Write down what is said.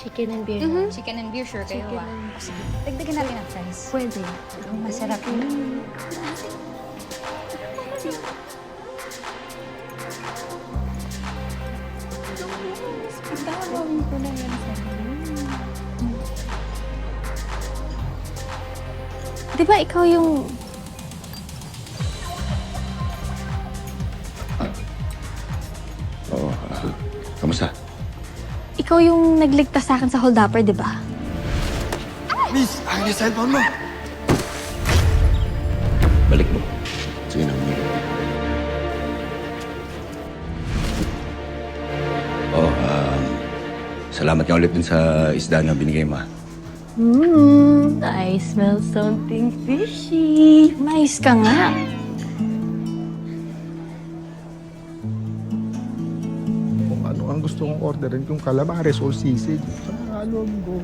Chicken and beer. Chicken and beer, sure kayo Chicken ah. and- O, sige, dagdagan natin ang fries. Pwede. Masarap yun. Gagawin ko na yan sa'yo. Di ba ikaw yung... Oo. Kamusta? Ikaw yung nagligtas sa akin sa hold-upper, di ba? Miss, akin yung cellphone mo. Balik mo. Sige na, umigo. Oh, salamat nga ulit dun sa isda na binigay mo. I smell something fishy. Mais ka nga. Kung ano ang gusto kong orderin, kung calamares o sisig, sa mga alom ko.